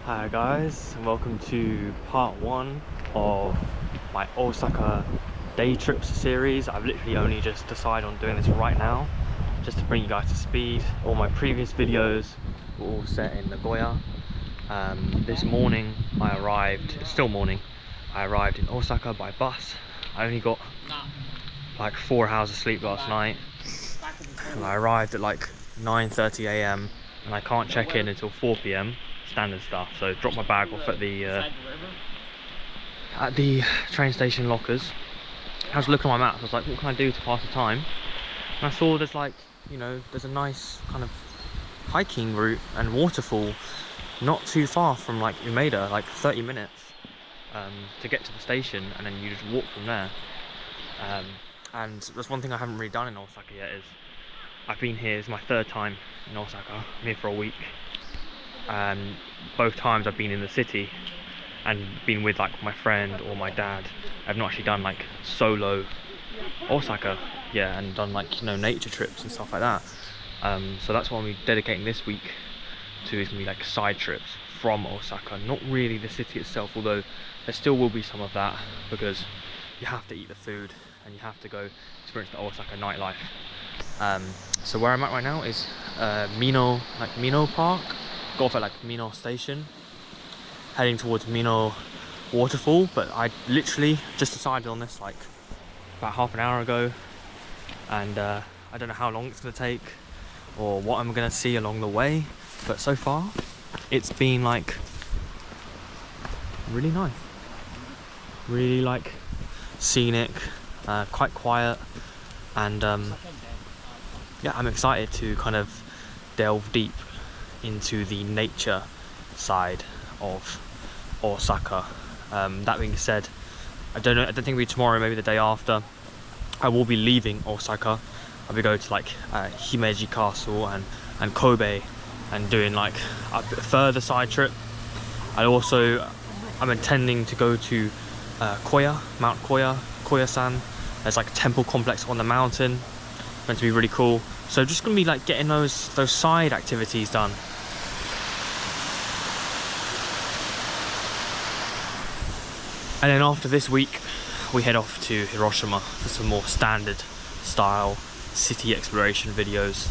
Hi guys, and welcome to part 1 of my Osaka day trips series. I've literally only just decided on doing this right now, just to bring you guys to speed. All my previous videos were all set in Nagoya. This morning I arrived, it's still morning, I arrived in Osaka by bus. I only got like 4 hours of sleep last night. And I arrived at like 9:30 AM and I can't check in until 4 PM. Standard stuff. So dropped my bag off at the train station lockers. I was looking at my maps. I was like, what can I do to pass the time? And I saw there's like, you know, there's a nice kind of hiking route and waterfall not too far from like Umeda, like 30 minutes to get to the station, and then you just walk from there. And that's one thing I haven't really done in Osaka yet. Is I've been here, it's my 3rd time in Osaka. I'm here for a week. Both times I've been in the city and been with like my friend or my dad. I've not actually done like solo Osaka, yeah, and done like, you know, nature trips and stuff like that. So that's what we're dedicating this week to. Is gonna be like side trips from Osaka, not really the city itself, although there still will be some of that because you have to eat the food and you have to go experience the Osaka nightlife. So where I'm at right now is Minoh Park. Got off at like Minoh station, heading towards Minoh Waterfall, but I literally just decided on this like about half an hour ago, and I don't know how long it's going to take or what I'm going to see along the way, but so far it's been like really nice, really like scenic, quite quiet, and yeah, I'm excited to kind of delve deep into the nature side of Osaka. That being said, I don't think it'll be tomorrow, maybe the day after. I will be leaving Osaka. I'll be going to like Himeji Castle and Kobe and doing like a bit further side trip. I'm intending to go to Mount Koya-san. There's like a temple complex on the mountain, meant to be really cool. So just gonna be like getting those side activities done. And then after this week, we head off to Hiroshima for some more standard style city exploration videos.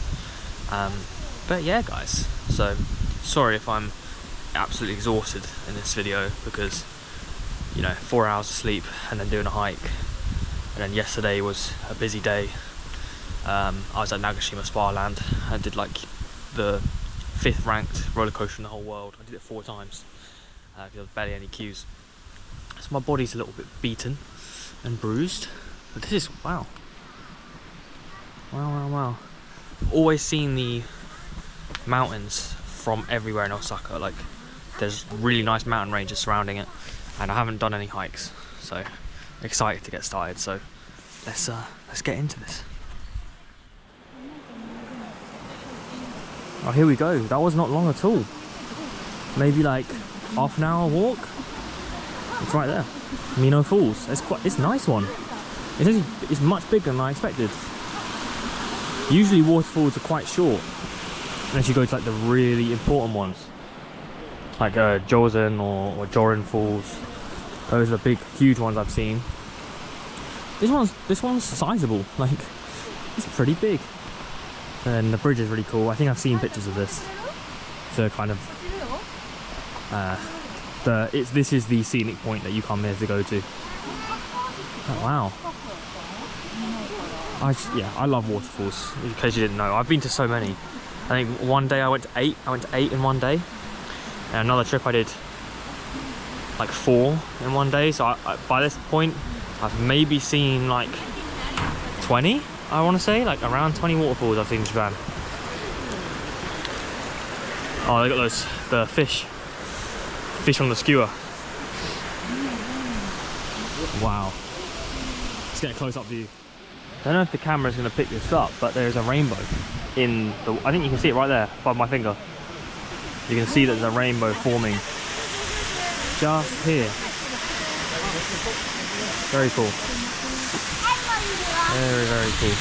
But yeah, guys, so sorry if I'm absolutely exhausted in this video because, you know, 4 hours of sleep and then doing a hike. And then yesterday was a busy day. I was at Nagashima Spa Land. I did like the 5th ranked roller coaster in the whole world. I did it 4 times because there was barely any queues. So my body's a little bit beaten and bruised, but this is wow. Always seen the mountains from everywhere in Osaka. Like there's really nice mountain ranges surrounding it, and I haven't done any hikes, so excited to get started. So let's get into this. Oh, here we go. That was not long at all. Maybe like half an hour walk. It's right there. Minoh Falls. It's a nice one. It's much bigger than I expected. Usually waterfalls are quite short, unless you go to like the really important ones, like Josen or Jorin Falls. Those are the big, huge ones I've seen. This one's sizable. Like it's pretty big. And the bridge is really cool. I think I've seen pictures of this. So kind of this is the scenic point that you come here to go to. Oh, wow. I love waterfalls, in case you didn't know. I've been to so many. I think one day I went to 8. I went to 8 in one day. And another trip I did like 4 in one day. So by this point, I've maybe seen like 20, I want to say. Like around 20 waterfalls I've seen in Japan. Oh, they got the fish on the skewer. Wow. Let's get a close-up view. Don't know if the camera's going to pick this up, but there's a rainbow in the... I think you can see it right there, above my finger. You can see that there's a rainbow forming just here. Very cool. Very, very cool.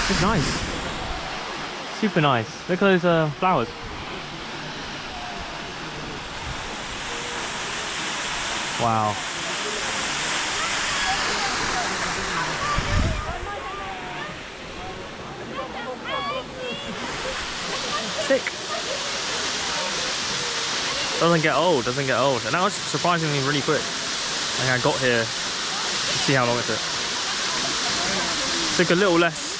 It's nice. Super nice. Look at those flowers. Wow. Sick. Doesn't get old, doesn't get old. And that was surprisingly really quick. Like I got here, see how long it took. Took a little less,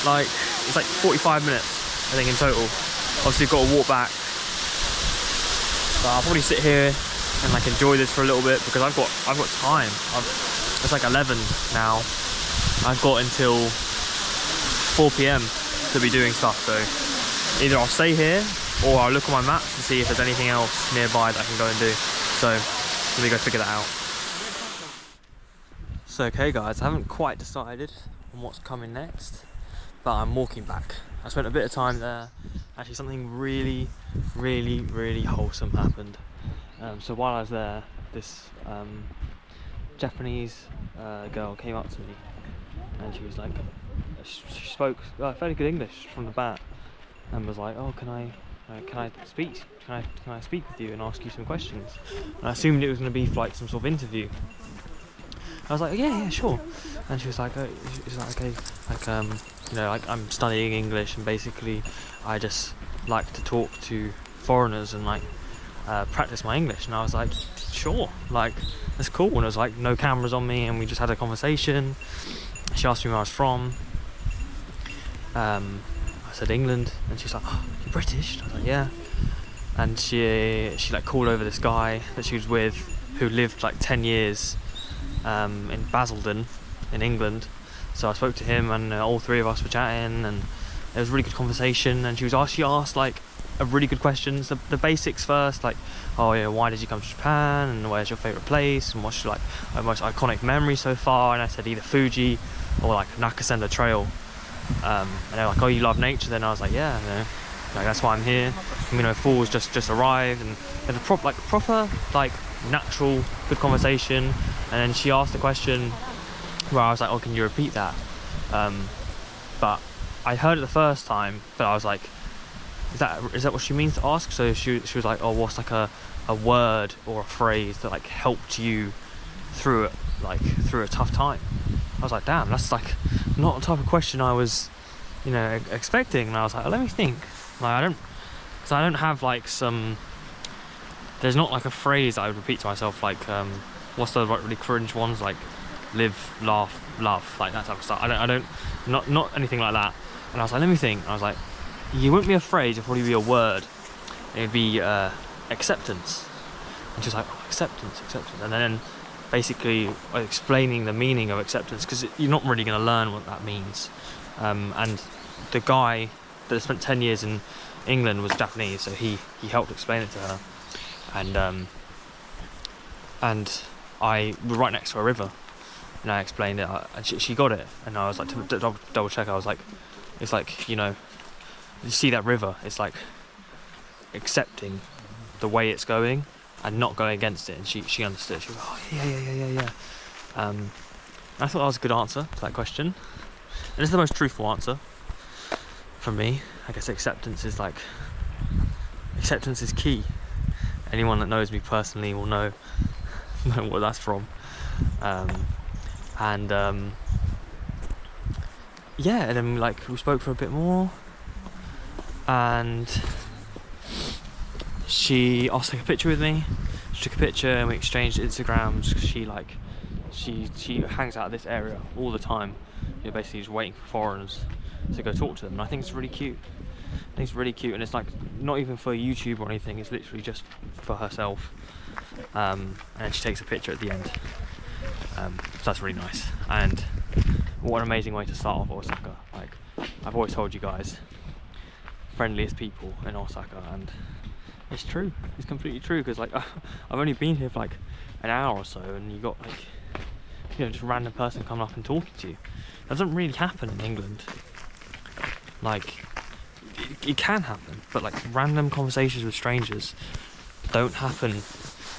like, it's like 45 minutes, I think, in total. Obviously got to walk back. But I'll probably sit here and like enjoy this for a little bit because I've got time. It's like 11 now. I've got until 4 PM to be doing stuff, so either I'll stay here or I'll look on my maps to see if there's anything else nearby that I can go and do. So let me go figure that out. So okay guys, I haven't quite decided on what's coming next, but I'm walking back. I spent a bit of time there. Actually something really wholesome happened. So while I was there, this Japanese girl came up to me and she was like, she spoke fairly good English from the bat and was like, oh, can I speak with you and ask you some questions? And I assumed it was going to be for like some sort of interview. I was like, yeah, sure. And she was like, okay, like you know, like I'm studying English and basically I just like to talk to foreigners and like practice my English. And I was like, sure, like that's cool. And it was like no cameras on me and we just had a conversation. She asked me where I was from. I said England, and she's like, oh, you're British? And I was like, yeah. And she like called over this guy that she was with who lived like 10 years in Basildon in England. So I spoke to him and all three of us were chatting and it was a really good conversation. And she asked like a really good questions, the basics first, like, oh yeah, why did you come to Japan and where's your favourite place and what's your like most iconic memory so far? And I said either Fuji or like Nakasenda Trail. And they were like, oh, you love nature then? I was like, yeah, you know, like that's why I'm here. Minoh Falls just arrived, and had a proper like natural good conversation. And then she asked a question where I was like, oh, can you repeat that? But I heard it the first time, but I was like, is that what she means to ask? So she was like, oh, what's like a word or a phrase that like helped you through a tough time? I was like, damn, that's like not the type of question I was, you know, expecting. And I was like, oh, let me think. Like I don't have like there's not like a phrase I would repeat to myself, like what's the really cringe ones, like live, laugh, love, like that type of stuff. I don't not anything like that. And I was like, let me think. And I was like, it wouldn't be a phrase, it'd probably be a word. It would be acceptance. And she was like, oh, acceptance. And then basically explaining the meaning of acceptance, because you're not really going to learn what that means. And the guy that spent 10 years in England was Japanese, so he helped explain it to her. And I was right next to a river, and I explained it, and she got it. And I was like, to double check, I was like, it's like, you know, you see that river, it's like accepting the way it's going and not going against it. And she understood. She was like, oh yeah. I thought that was a good answer to that question, and it's the most truthful answer from me. I guess acceptance is key. Anyone that knows me personally will know what that's from. Yeah, and then like we spoke for a bit more, and she asked to take a picture with me. She took a picture and we exchanged Instagrams. She hangs out at this area all the time. You're basically just waiting for foreigners to go talk to them, and I think it's really cute. And it's like not even for YouTube or anything. It's literally just for herself. And then she takes a picture at the end. So that's really nice. And what an amazing way to start off Osaka. Like I've always told you guys, friendliest people in Osaka, and it's true. It's completely true, because like I've only been here for like an hour or so, and you got like, you know, just a random person coming up and talking to you. That doesn't really happen in England. Like it can happen, but like random conversations with strangers don't happen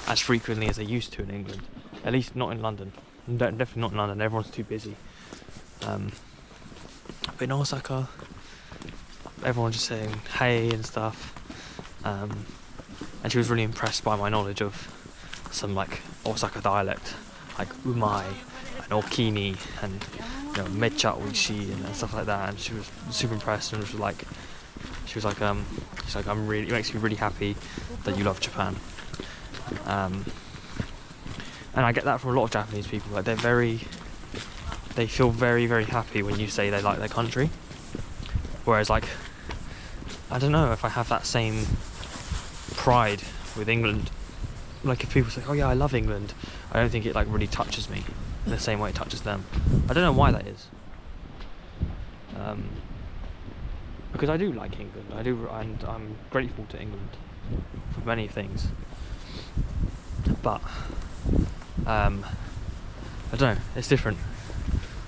as frequently as they used to in England. At least not in London. Definitely not in London. Everyone's too busy. But in Osaka, everyone just saying hey and stuff. And she was really impressed by my knowledge of some like Osaka dialect, like umai and okini and mecha oishi and stuff like that. And she was super impressed and was like, she's like, it makes me really happy that you love Japan. And I get that from a lot of Japanese people. Like they feel very, very happy when you say they like their country. Whereas like, I don't know if I have that same pride with England. Like if people say, oh yeah, I love England, I don't think it like really touches me in the same way it touches them. I don't know why that is. Because I do like England, I do, and I'm grateful to England for many things. But I don't know, it's different.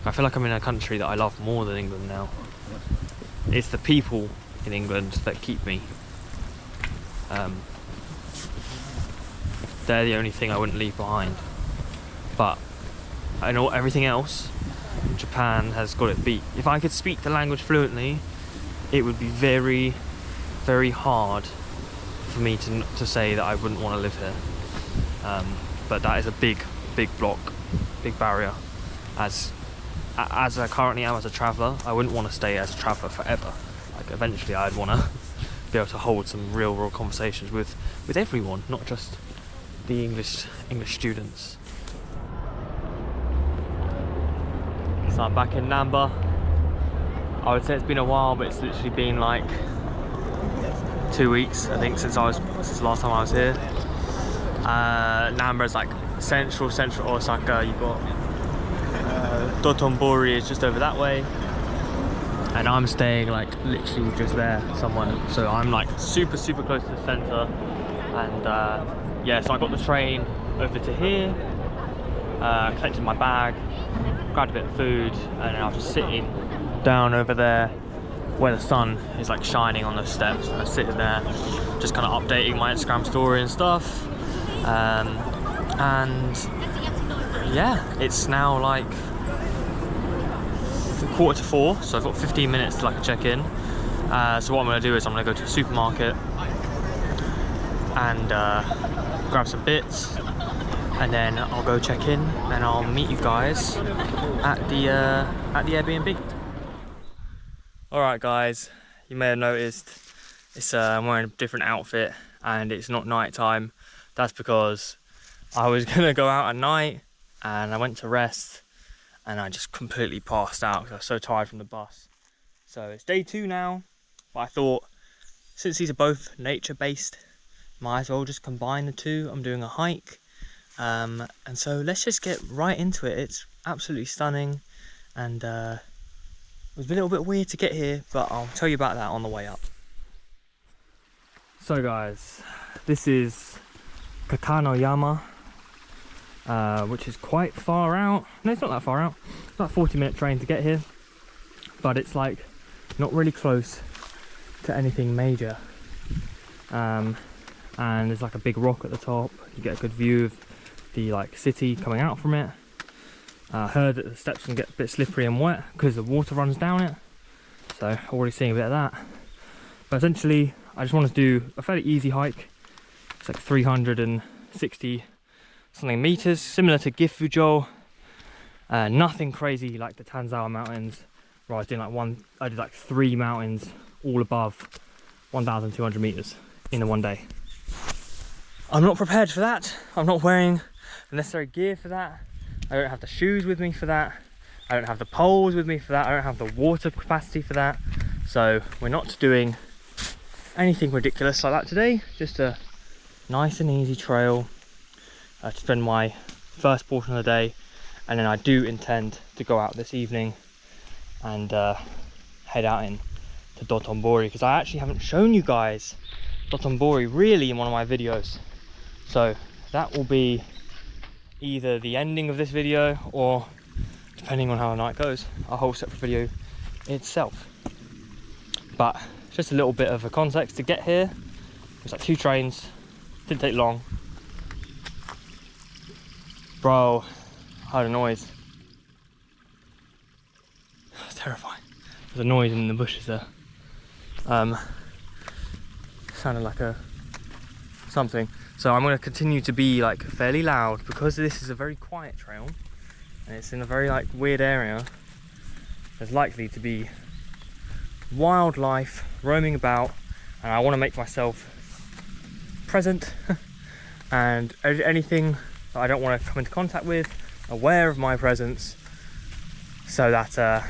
I feel like I'm in a country that I love more than England now. It's the people in England that keep me. They're the only thing I wouldn't leave behind. But I know everything else, Japan has got it beat. If I could speak the language fluently, it would be very, very hard for me to say that I wouldn't want to live here. But that is a big block, big barrier. As I currently am as a traveller, I wouldn't want to stay as a traveller forever. Like eventually I'd want to be able to hold some real conversations with everyone, not just the English students. So I'm back in Namba. I would say it's been a while, but it's literally been like 2 weeks, I think, since the last time I was here. Namba is like central Osaka. You've got Dotonbori is just over that way, and I'm staying like literally just there somewhere. So I'm like super close to the centre, and yeah, so I got the train over to here, collected my bag, grabbed a bit of food, and I was just sitting down over there where the sun is like shining on the steps. I was sitting there just kind of updating my Instagram story and stuff, and yeah, it's now like 3:45, so I've got 15 minutes to like check in. So what I'm going to do is I'm going to go to the supermarket and grab some bits, and then I'll go check in, and I'll meet you guys at the Airbnb. Alright guys, you may have noticed I'm wearing a different outfit and it's not night time. That's because I was gonna go out at night and I went to rest and I just completely passed out because I was so tired from the bus. So it's day 2 now, but I thought since these are both nature based, might as well just combine the two. I'm doing a hike, and so let's just get right into it. It's absolutely stunning, and it was a little bit weird to get here, but I'll tell you about that on the way up. So guys, this is Katano Yama, which is quite far out. No, it's not that far out. It's about a 40-minute train to get here, but it's like not really close to anything major. And there's like a big rock at the top. You get a good view of the like city coming out from it. I heard that the steps can get a bit slippery and wet because the water runs down it, so already seeing a bit of that. But essentially I just wanted to do a fairly easy hike. It's like 360 something meters, similar to Gifujo. Nothing crazy like the Tanzawa mountains where I was doing I did like 3 mountains all above 1,200 meters in one day. I'm not prepared for that. I'm not wearing the necessary gear for that. I don't have the shoes with me for that. I don't have the poles with me for that. I don't have the water capacity for that. So we're not doing anything ridiculous like that today. Just a nice and easy trail to spend my first portion of the day. And then I do intend to go out this evening and head out in to Dotonbori, because I actually haven't shown you guys Dotonbori really in one of my videos. So that will be either the ending of this video, or depending on how the night goes, a whole separate video itself. But just a little bit of a context to get here. It's like 2 trains, didn't take long. Bro, I heard a noise. That was terrifying. There's a noise in the bushes there. Sounded like a something. So I'm going to continue to be like fairly loud because this is a very quiet trail and it's in a very like weird area. There's likely to be wildlife roaming about, and I want to make myself present and anything that I don't want to come into contact with, aware of my presence, so that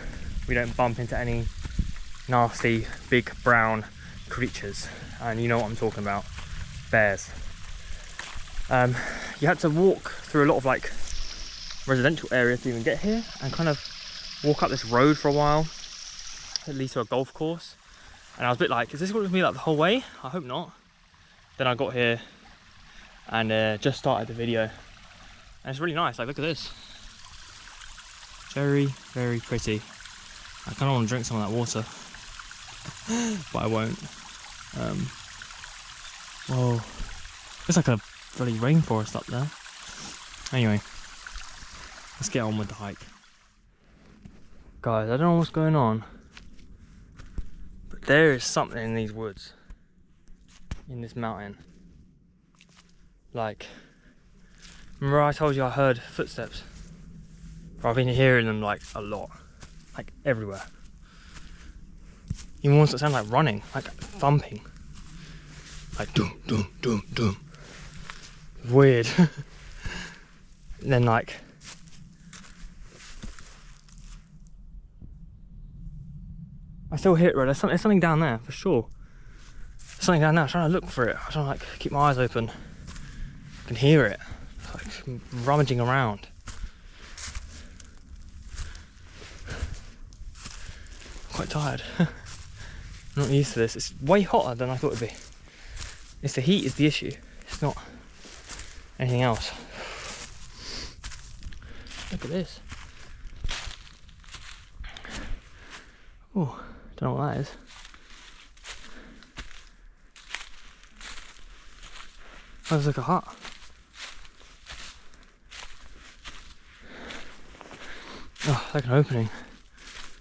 we don't bump into any nasty big brown creatures. And you know what I'm talking about, bears. You had to walk through a lot of like residential areas to even get here, and kind of walk up this road for a while. It leads to a golf course, and I was a bit like, is this going to be like the whole way? I hope not. Then I got here and just started the video, and it's really nice. Like, look at this, very, very pretty. I kind of want to drink some of that water, but I won't. Whoa, it's like a bloody rainforest up there. Anyway, let's get on with the hike. Guys, I don't know what's going on, but there is something in these woods, in this mountain. Like, remember I told you I heard footsteps? I've been hearing them like a lot, like everywhere. Even ones that sound like running, like thumping. Like doom, doom, doom, doom. Weird. And then like, I still hear it, right? There's something down there for sure. There's something down there. I'm trying to look for it. I'm trying to like keep my eyes open. I can hear it. It's like rummaging around. I'm quite tired. I'm not used to this. It's way hotter than I thought it'd be. It's the heat is the issue. It's not anything else. Look at this. Oh, don't know what that is. Oh, there's like a hut. Oh, like an opening.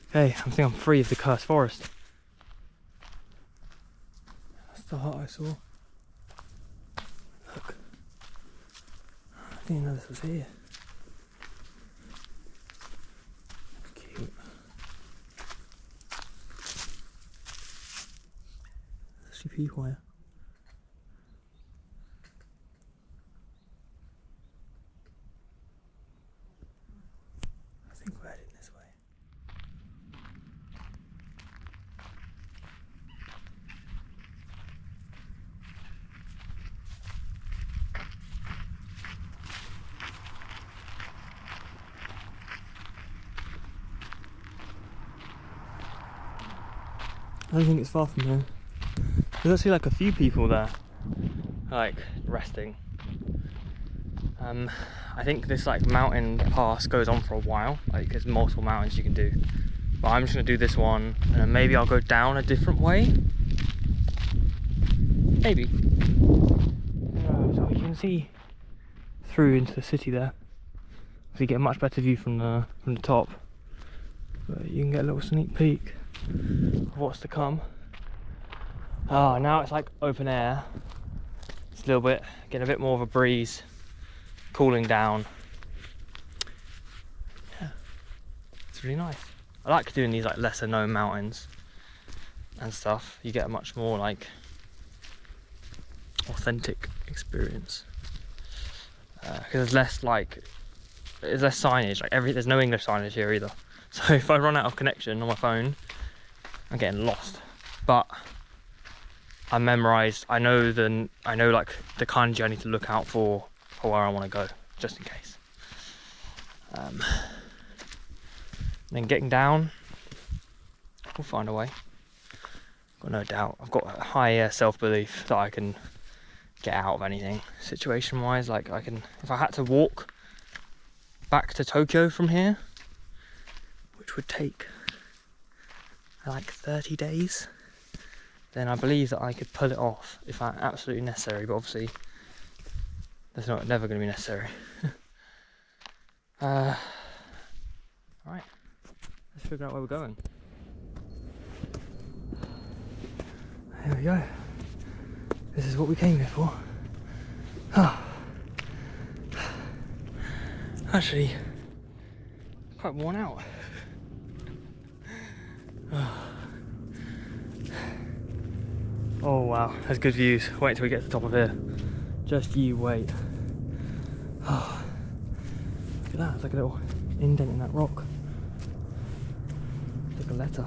Okay, I think I'm free of the cursed forest. That's the hut I saw. Look. I didn't know this was here. Cute. There's actually people here. I think we're heading this way. I don't think it's far from here. There's actually like a few people there, like resting. I think this like mountain pass goes on for a while. Like there's multiple mountains you can do, but I'm just gonna do this one, and then maybe I'll go down a different way. Maybe. So you can see through into the city there. So you get a much better view from the top. But you can get a little sneak peek of what's to come. Ah, now it's like open air. It's a little bit, getting a bit more of a breeze, cooling down. Yeah, it's really nice. I like doing these like lesser known mountains and stuff. You get a much more like authentic experience. Because there's less signage. Like there's no English signage here either. So if I run out of connection on my phone, I'm getting lost. But I memorised. I know like the kanji I need to look out for where I want to go, just in case. Then getting down, we'll find a way. Got no doubt. I've got a high self-belief that I can get out of anything situation-wise. Like I can, if I had to walk back to Tokyo from here, which would take like 30 days, then I believe that I could pull it off if absolutely necessary. But obviously, that's never going to be necessary. Right, let's figure out where we're going. There we go. This is what we came here for. Oh. Actually, quite worn out. Oh wow, that's good views. Wait till we get to the top of here. Just you wait. Oh. Look at that, it's like a little indent in that rock. It's like a letter.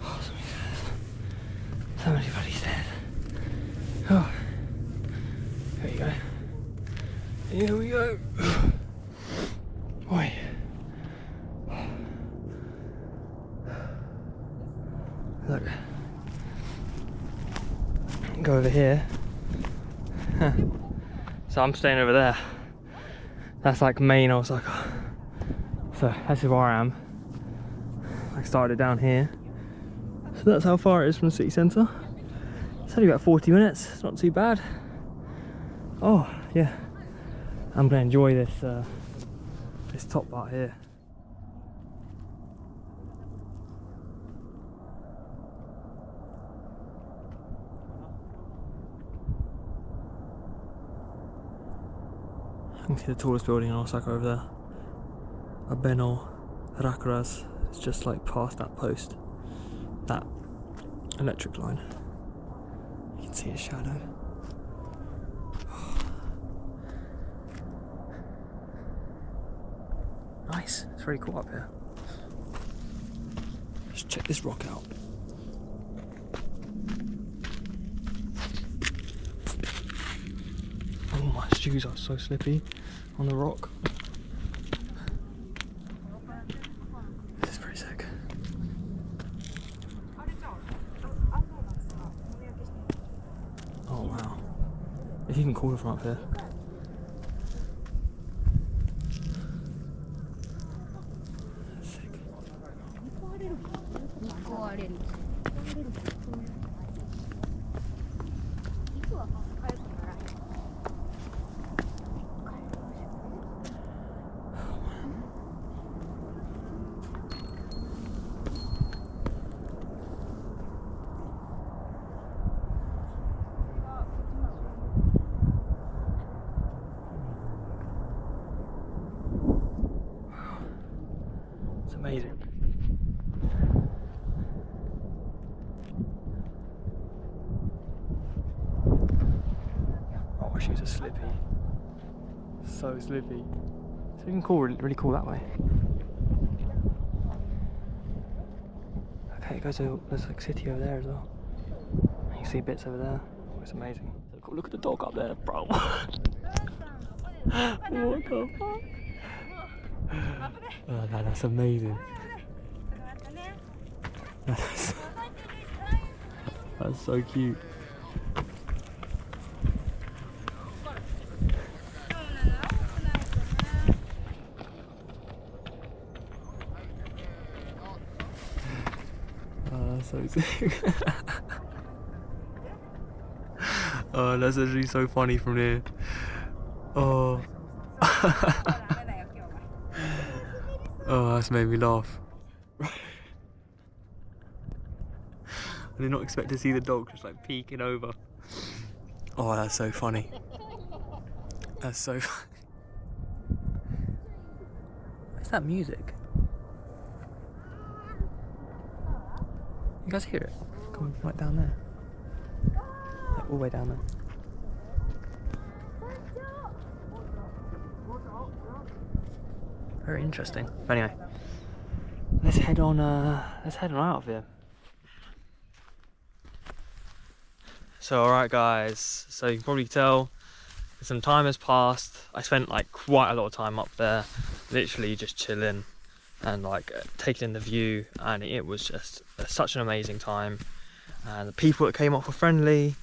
Oh, so many stairs. So many bloody stairs. Oh. There you go. Here we go. Oi. Look. Go over here. Huh. So I'm staying over there. That's like main Osaka. So this is where I am. I started down here. So that's how far it is from the city centre. It's only about 40 minutes. It's not too bad. Oh yeah. I'm gonna enjoy this this top part here. You can see the tallest building in Osaka over there. Minoh Rakuras. It's just like past that post, that electric line. You can see his shadow. Nice, it's really cool up here. Let's check this rock out. Oh, my shoes are so slippy on the rock. This is pretty sick. Oh wow. If you can call it from up here. Amazing. Oh, my shoes are slippy. So slippy. So you can call really cool that way. Okay, it goes to there's like city over there as well. You can see bits over there. Oh, it's amazing. Look at the dog up there, bro. What the fuck? Oh, that's amazing. That's so cute. Oh, that's so sick. Oh, that's actually so funny from here. Oh. Oh, that's made me laugh. I did not expect to see the dog just like peeking over. Oh, that's so funny. That's so funny. What's that music? You guys hear it? Coming from right down there. Like all the way down there. Very interesting. But anyway, let's head on out of here. So alright guys, so you can probably tell some time has passed. I spent like quite a lot of time up there, literally just chilling and like taking in the view, and it was just such an amazing time. And the people that came up were friendly,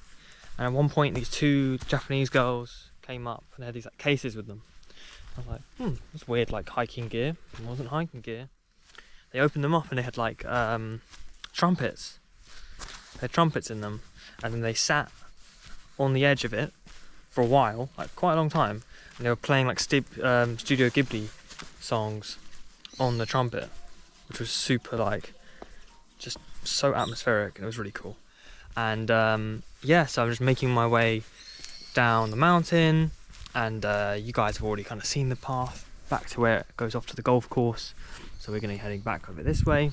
and at one point these two Japanese girls came up and they had these like cases with them. I was like, that's weird, like hiking gear. It wasn't hiking gear. They opened them up and they had like trumpets. They had trumpets in them, and then they sat on the edge of it for a while, like quite a long time, and they were playing like Studio Ghibli songs on the trumpet, which was super like just so atmospheric, and it was really cool. And yeah, so I'm just making my way down the mountain, and you guys have already kind of seen the path back to where it goes off to the golf course, so we're going to be heading back over this way.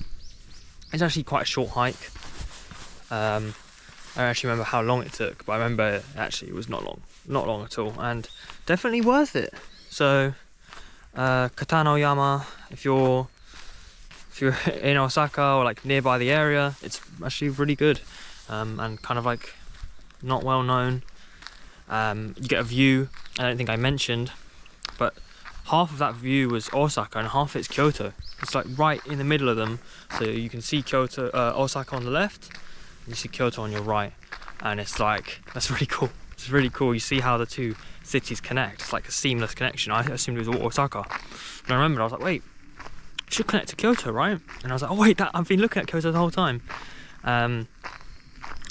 It's actually quite a short hike. I don't actually remember how long it took, but I remember actually it was not long at all, and definitely worth it. So Katano Yama, if you're in Osaka or like nearby the area, it's actually really good, and kind of like not well known. You get a view, I don't think I mentioned, but half of that view was Osaka and half it's Kyoto. It's like right in the middle of them, so you can see Kyoto, Osaka on the left, and you see Kyoto on your right, and it's like, that's really cool. It's really cool. You see how the two cities connect. It's like a seamless connection. I assumed it was Osaka, and I remembered, I was like, wait, it should connect to Kyoto, right? And I was like, oh wait, I've been looking at Kyoto the whole time.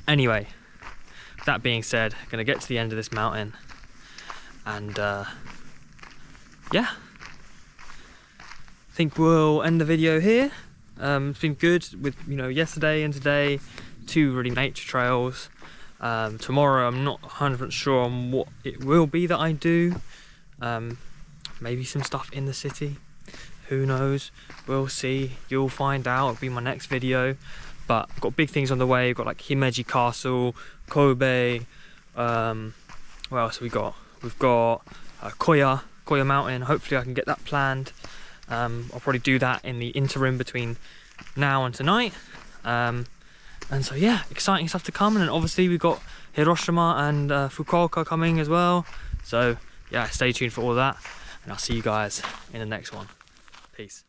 Anyway, that being said, gonna get to the end of this mountain, and yeah, I think we'll end the video here. It's been good with, you know, yesterday and today, 2 really nature trails. Tomorrow I'm not 100% sure on what it will be that I do. Maybe some stuff in the city, who knows, we'll see, you'll find out. It'll be my next video, but I've got big things on the way. We've got like Himeji Castle, Kobe, what else have we got? We've got Koya Mountain. Hopefully I can get that planned. I'll probably do that in the interim between now and tonight. And so yeah, exciting stuff to come, and obviously we've got Hiroshima and Fukuoka coming as well. So yeah, stay tuned for all that, and I'll see you guys in the next one. Peace.